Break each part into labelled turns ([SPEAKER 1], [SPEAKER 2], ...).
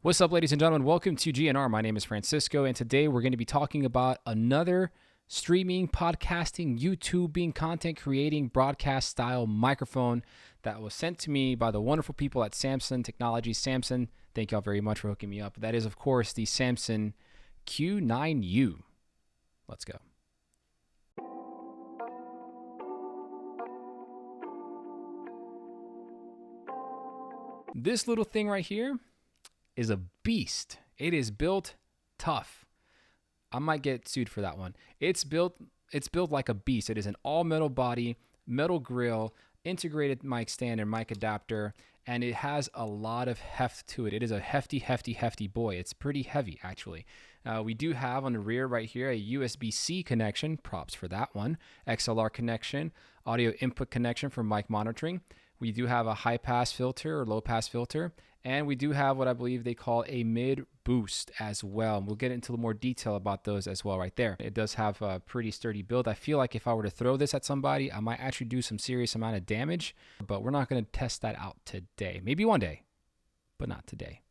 [SPEAKER 1] What's up, ladies and gentlemen? Welcome to GNR. My name is Francisco, and today we're going to be talking about another streaming, podcasting, YouTubing, content creating, broadcast style microphone that was sent to me by the wonderful people at Samson Technologies. Samson, thank y'all very much for hooking me up. That is, of course, the Samson Q9U. Let's go. This little thing right here is a beast. It is built tough. I might get sued for that one. It's built like a beast. It is an all metal body, metal grill, integrated mic stand and mic adapter, and it has a lot of heft to it. It is a hefty boy. It's pretty heavy, actually. We do have on the rear right here a USB-C connection, props for that one, XLR connection, audio input connection for mic monitoring. We do have a high pass filter or low pass filter, and we do have what I believe they call a mid boost as well. And we'll get into more detail about those as well right there. It does have a pretty sturdy build. I feel like if I were to throw this at somebody, I might actually do some serious amount of damage, but we're not going to test that out today. Maybe one day, but not today.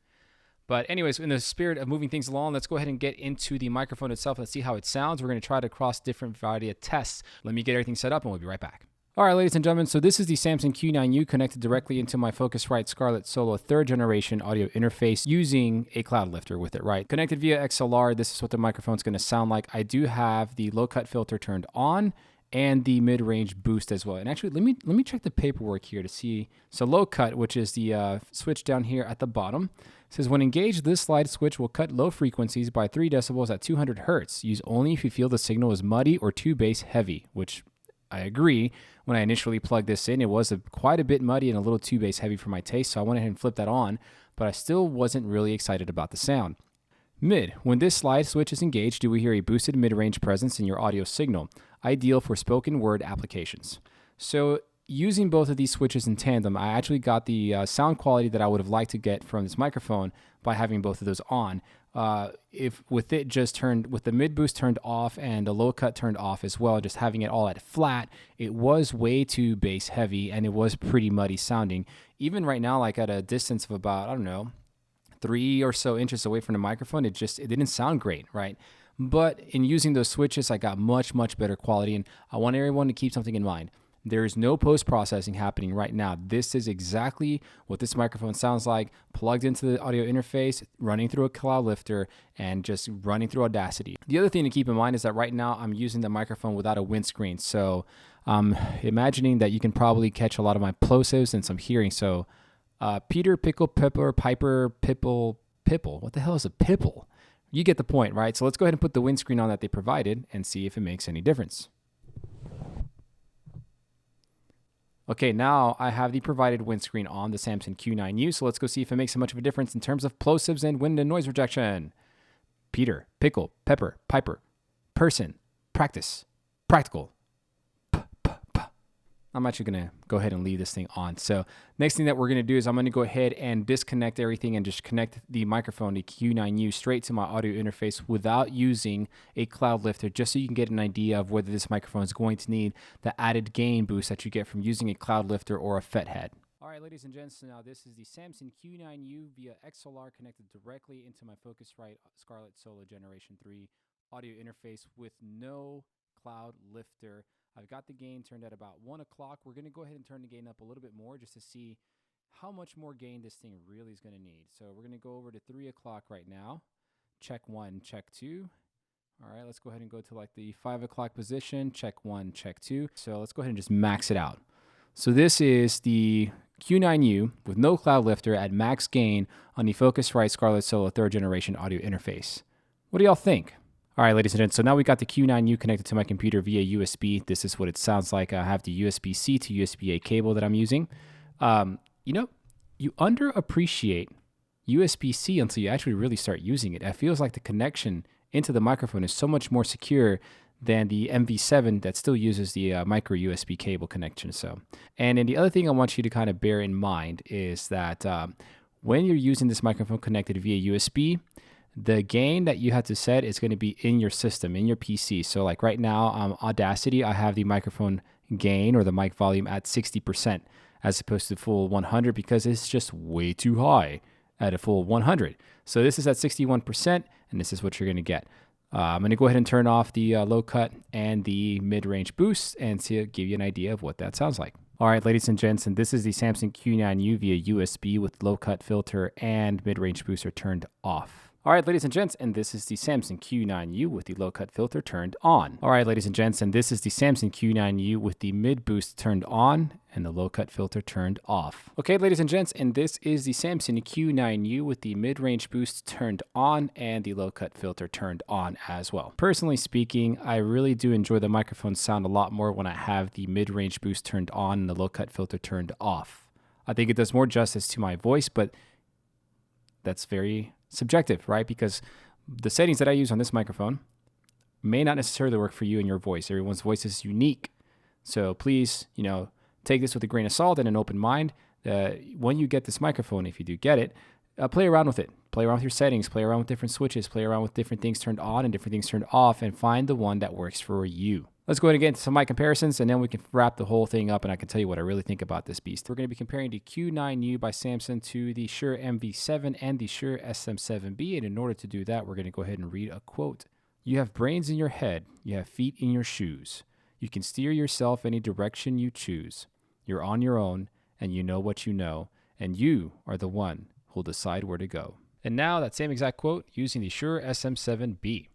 [SPEAKER 1] But anyways, in the spirit of moving things along, let's go ahead and get into the microphone itself. Let's see how it sounds. We're going to try to cross different variety of tests. Let me get everything set up and we'll be right back. All right, ladies and gentlemen, so this is the Samson Q9U connected directly into my Focusrite Scarlett Solo 3rd generation audio interface using a Cloudlifter with it, right? Connected via XLR, this is what the microphone's going to sound like. I do have the low cut filter turned on and the mid-range boost as well. And actually, let me check the paperwork here to see. So low cut, which is the switch down here at the bottom, says when engaged, this slide switch will cut low frequencies by 3 decibels at 200 hertz. Use only if you feel the signal is muddy or too bass heavy, which I agree. When I initially plugged this in, it was quite a bit muddy and a little too bass heavy for my taste, so I went ahead and flipped that on, but I still wasn't really excited about the sound. Mid. When this slide switch is engaged, you will hear a boosted mid-range presence in your audio signal, ideal for spoken word applications. So using both of these switches in tandem, I actually got the sound quality that I would have liked to get from this microphone by having both of those on. If with the mid boost turned off and the low cut turned off as well, just having it all at flat, it was way too bass heavy and it was pretty muddy sounding. Even right now, like at a distance of about, I don't know, 3 or so inches away from the microphone, it didn't sound great, right? But in using those switches, I got much better quality, and I want everyone to keep something in mind. There is no post-processing happening right now. This is exactly what this microphone sounds like, plugged into the audio interface, running through a Cloudlifter, and just running through Audacity. The other thing to keep in mind is that right now I'm using the microphone without a windscreen. So I'm imagining that you can probably catch a lot of my plosives and some hearing. So Peter, Pickle, Pepper, Piper, Pipple. What the hell is a pipple? You get the point, right? So let's go ahead and put the windscreen on that they provided and see if it makes any difference. Okay, now I have the provided windscreen on the Samson Q9U, so let's go see if it makes much of a difference in terms of plosives and wind and noise rejection. Peter, Pickle, Pepper, Piper, Person, Practice, Practical. I'm actually going to go ahead and leave this thing on. So next thing that we're going to do is I'm going to go ahead and disconnect everything and just connect the microphone, the Q9U, straight to my audio interface without using a Cloudlifter, just so you can get an idea of whether this microphone is going to need the added gain boost that you get from using a Cloudlifter or a FET head. All right, ladies and gents, so now this is the Samson Q9U via XLR connected directly into my Focusrite Scarlett Solo Generation 3 audio interface with no Cloudlifter. I've got the gain turned at about 1 o'clock. We're going to go ahead and turn the gain up a little bit more just to see how much more gain this thing really is going to need. So we're going to go over to 3 o'clock right now. Check 1, check 2. All right, let's go ahead and go to like the 5 o'clock position. Check 1, check 2. So let's go ahead and just max it out. So this is the Q9U with no Cloudlifter at max gain on the Focusrite Scarlett Solo 3rd generation audio interface. What do y'all think? All right, ladies and gents, so now we got the Q9U connected to my computer via USB. This is what it sounds like. I have the USB-C to USB-A cable that I'm using. You underappreciate USB-C until you actually really start using it. It feels like the connection into the microphone is so much more secure than the MV7 that still uses the micro USB cable connection. And then the other thing I want you to kind of bear in mind is that when you're using this microphone connected via USB, the gain that you have to set is going to be in your system, in your PC. So like right now, Audacity, I have the microphone gain or the mic volume at 60% as opposed to full 100 because it's just way too high. at a full 100. So this is at 61%, and this is what you're going to get. I'm going to go ahead and turn off the low cut and the mid-range boost and give you an idea of what that sounds like. All right, ladies and gents, and this is the Samson Q9U via USB with low cut filter and mid-range booster turned off. All right, ladies and gents, and this is the Samson Q9U with the low cut filter turned on. All right, ladies and gents, and this is the Samson Q9U with the mid boost turned on and the low cut filter turned off. Okay, ladies and gents, and this is the Samson Q9U with the mid-range boost turned on and the low cut filter turned on as well. Personally speaking, I really do enjoy the microphone sound a lot more when I have the mid-range boost turned on and the low cut filter turned off. I think it does more justice to my voice, but that's very subjective, right? Because the settings that I use on this microphone may not necessarily work for you and your voice. Everyone's voice is unique. So please, take this with a grain of salt and an open mind. When you get this microphone, if you do get it, play around with it. Play around with your settings, play around with different switches, play around with different things turned on and different things turned off, and find the one that works for you. Let's go ahead and get into some mic comparisons, and then we can wrap the whole thing up, and I can tell you what I really think about this beast. We're going to be comparing the Q9U by Samson to the Shure MV7 and the Shure SM7B, and in order to do that, we're going to go ahead and read a quote. "You have brains in your head, you have feet in your shoes. You can steer yourself any direction you choose. You're on your own, and you know what you know, and you are the one who'll decide where to go." And now that same exact quote using the Shure SM7B.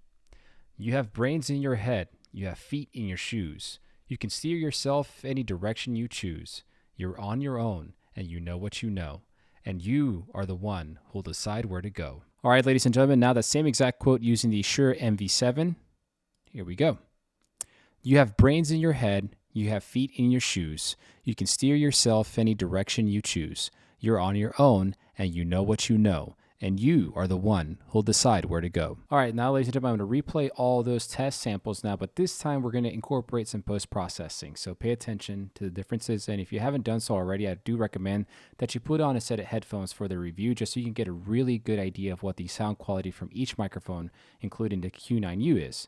[SPEAKER 1] "You have brains in your head, you have feet in your shoes. You can steer yourself any direction you choose. You're on your own, and you know what you know, and you are the one who'll decide where to go." All right, ladies and gentlemen, now that same exact quote using the Shure MV7. Here we go. "You have brains in your head, you have feet in your shoes. You can steer yourself any direction you choose. You're on your own, and you know what you know, and you are the one who'll decide where to go." All right, now, ladies and gentlemen, I'm going to replay all those test samples now, but this time we're going to incorporate some post-processing. So pay attention to the differences, and if you haven't done so already, I do recommend that you put on a set of headphones for the review just so you can get a really good idea of what the sound quality from each microphone, including the Q9U, is.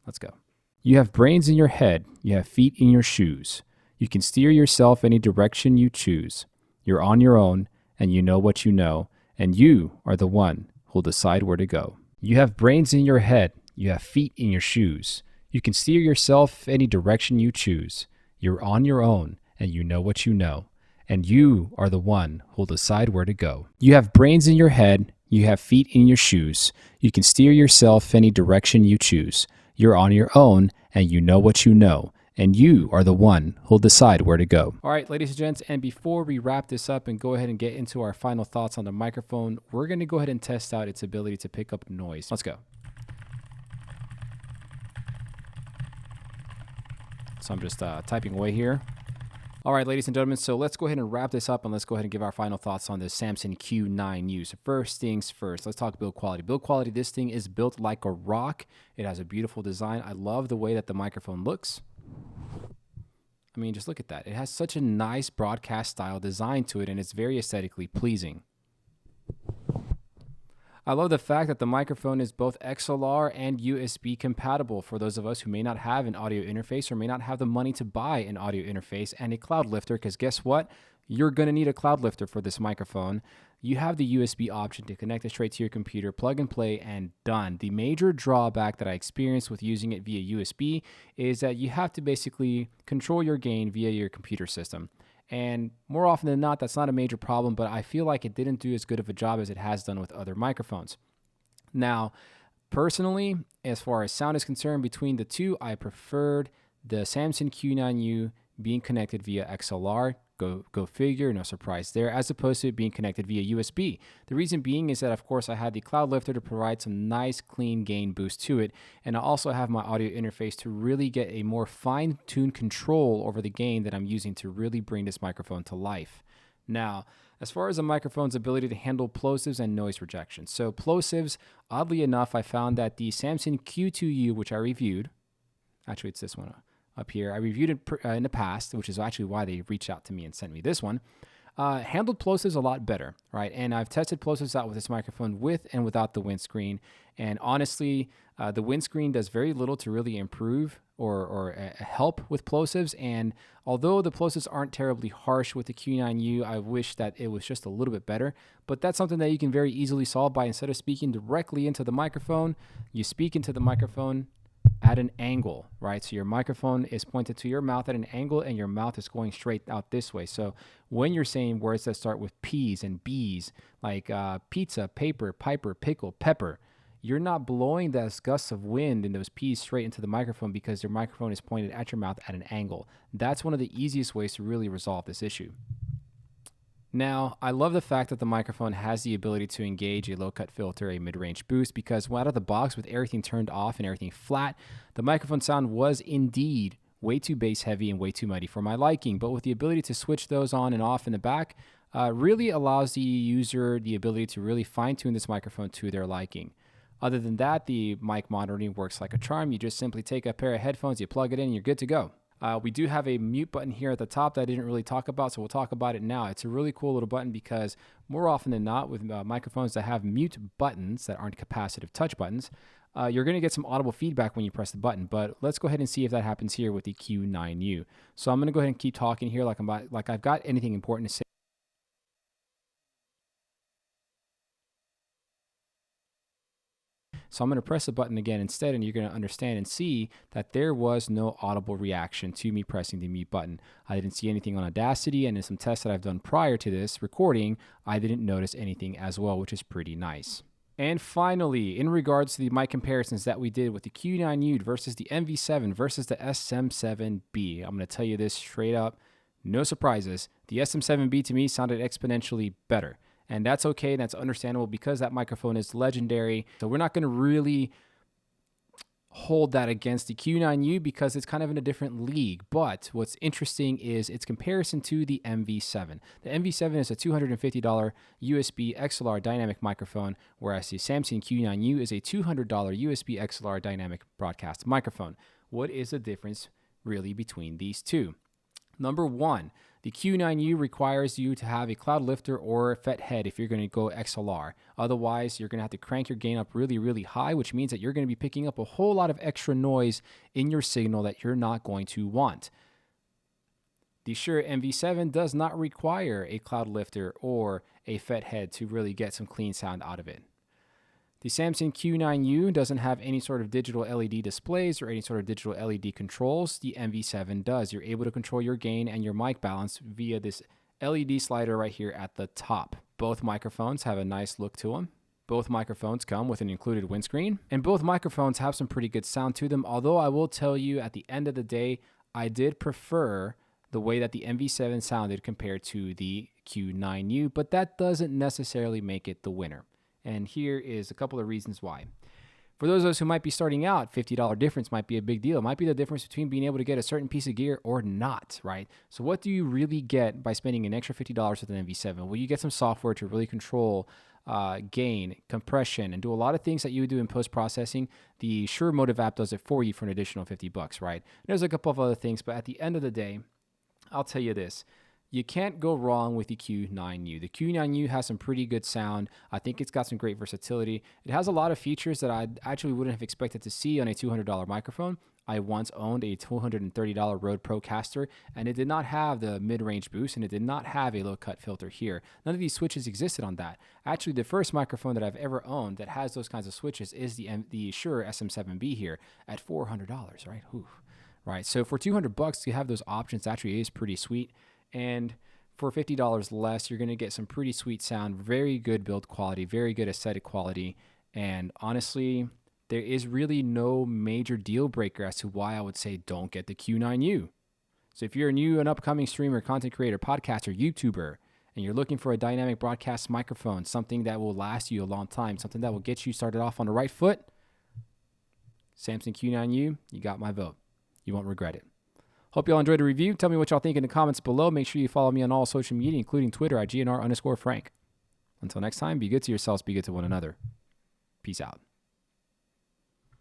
[SPEAKER 1] Let's go. "You have brains in your head, you have feet in your shoes. You can steer yourself any direction you choose. You're on your own, and you know what you know, and you are the one who'll decide where to go." "You have brains in your head, you have feet in your shoes. You can steer yourself any direction you choose. You're on your own, and you know what you know, and you are the one who'll decide where to go." "You have brains in your head, you have feet in your shoes. You can steer yourself any direction you choose. You're on your own, and you know what you know, and you are the one who'll decide where to go." All right, ladies and gents, and before we wrap this up and go ahead and get into our final thoughts on the microphone, we're going to go ahead and test out its ability to pick up noise. Let's go. So I'm just typing away here. All right, ladies and gentlemen, so let's go ahead and wrap this up, and let's go ahead and give our final thoughts on this Samson Q9U. So first things first, let's talk build quality. Build quality, this thing is built like a rock. It has a beautiful design. I love the way that the microphone looks. I mean, just look at that. It has such a nice broadcast style design to it, and it's very aesthetically pleasing. I love the fact that the microphone is both XLR and USB compatible for those of us who may not have an audio interface or may not have the money to buy an audio interface and a Cloudlifter, because guess what? You're going to need a Cloudlifter for this microphone. You have the USB option to connect it straight to your computer, plug and play, and done. The major drawback that I experienced with using it via USB is that you have to basically control your gain via your computer system. And more often than not, that's not a major problem, but I feel like it didn't do as good of a job as it has done with other microphones. Now, personally, as far as sound is concerned, between the two, I preferred the Samson Q9U being connected via XLR. Go figure, no surprise there, as opposed to it being connected via USB. The reason being is that, of course, I had the Cloudlifter to provide some nice, clean gain boost to it, and I also have my audio interface to really get a more fine-tuned control over the gain that I'm using to really bring this microphone to life. Now, as far as the microphone's ability to handle plosives and noise rejection. So plosives, oddly enough, I found that the Samson Q9U, which I reviewed, actually it's this one up here, I reviewed it in the past, which is actually why they reached out to me and sent me this one. handled plosives a lot better, right? And I've tested plosives out with this microphone with and without the windscreen. And honestly, the windscreen does very little to really improve or help with plosives. And although the plosives aren't terribly harsh with the Q9U, I wish that it was just a little bit better. But that's something that you can very easily solve by, instead of speaking directly into the microphone, you speak into the microphone at an angle, right? So your microphone is pointed to your mouth at an angle and your mouth is going straight out this way. So when you're saying words that start with P's and B's, like pizza, paper, piper, pickle, pepper, you're not blowing those gusts of wind and those P's straight into the microphone because your microphone is pointed at your mouth at an angle. That's one of the easiest ways to really resolve this issue. Now, I love the fact that the microphone has the ability to engage a low-cut filter, a mid-range boost, because out of the box with everything turned off and everything flat, the microphone sound was indeed way too bass heavy and way too muddy for my liking. But with the ability to switch those on and off in the back, really allows the user the ability to really fine-tune this microphone to their liking. Other than that, the mic monitoring works like a charm. You just simply take a pair of headphones, you plug it in, and you're good to go. We do have a mute button here at the top that I didn't really talk about, so we'll talk about it now. It's a really cool little button because more often than not with microphones that have mute buttons that aren't capacitive touch buttons, you're going to get some audible feedback when you press the button. But let's go ahead and see if that happens here with the Q9U. So I'm going to go ahead and keep talking here like I've got anything important to say. So I'm going to press the button again instead, and you're going to understand and see that there was no audible reaction to me pressing the mute button. I didn't see anything on Audacity, and in some tests that I've done prior to this recording, I didn't notice anything as well, which is pretty nice. And finally, in regards to the mic comparisons that we did with the Q9U versus the MV7 versus the SM7B, I'm going to tell you this straight up, no surprises. The SM7B to me sounded exponentially better. And that's okay, that's understandable because that microphone is legendary. So we're not going to really hold that against the Q9U because it's kind of in a different league. But what's interesting is its comparison to the MV7. The MV7 is a $250 USB XLR dynamic microphone, whereas the Samson Q9U is a $200 USB XLR dynamic broadcast microphone. What is the difference really between these two? Number one, the Q9U requires you to have a Cloudlifter or a FET head if you're going to go XLR. Otherwise, you're going to have to crank your gain up really, really high, which means that you're going to be picking up a whole lot of extra noise in your signal that you're not going to want. The Shure MV7 does not require a Cloudlifter or a FET head to really get some clean sound out of it. The Samson Q9U doesn't have any sort of digital LED displays or any sort of digital LED controls. The MV7 does. You're able to control your gain and your mic balance via this LED slider right here at the top. Both microphones have a nice look to them. Both microphones come with an included windscreen, and both microphones have some pretty good sound to them, although I will tell you at the end of the day, I did prefer the way that the MV7 sounded compared to the Q9U, but that doesn't necessarily make it the winner. And here is a couple of reasons why. For those of us who might be starting out, $50 difference might be a big deal. It might be the difference between being able to get a certain piece of gear or not, right? So what do you really get by spending an extra $50 with an MV7? Well, you get some software to really control gain, compression, and do a lot of things that you would do in post-processing. The Shure Motive app does it for you for an additional $50, right? There's a couple of other things, but at the end of the day, I'll tell you this. You can't go wrong with the Q9U. The Q9U has some pretty good sound. I think it's got some great versatility. It has a lot of features that I actually wouldn't have expected to see on a $200 microphone. I once owned a $230 Rode Procaster, and it did not have the mid-range boost, and it did not have a low-cut filter here. None of these switches existed on that. Actually, the first microphone that I've ever owned that has those kinds of switches is the Shure SM7B here at $400, right? Ooh. Right. So for $200 to have those options actually is pretty sweet. And for $50 less, you're going to get some pretty sweet sound, very good build quality, very good aesthetic quality. And honestly, there is really no major deal breaker as to why I would say don't get the Q9U. So if you're a new and upcoming streamer, content creator, podcaster, YouTuber, and you're looking for a dynamic broadcast microphone, something that will last you a long time, something that will get you started off on the right foot, Samson Q9U, you got my vote. You won't regret it. Hope y'all enjoyed the review. Tell me what y'all think in the comments below. Make sure you follow me on all social media, including Twitter at GNR_Frank. Until next time, be good to yourselves, be good to one another. Peace out.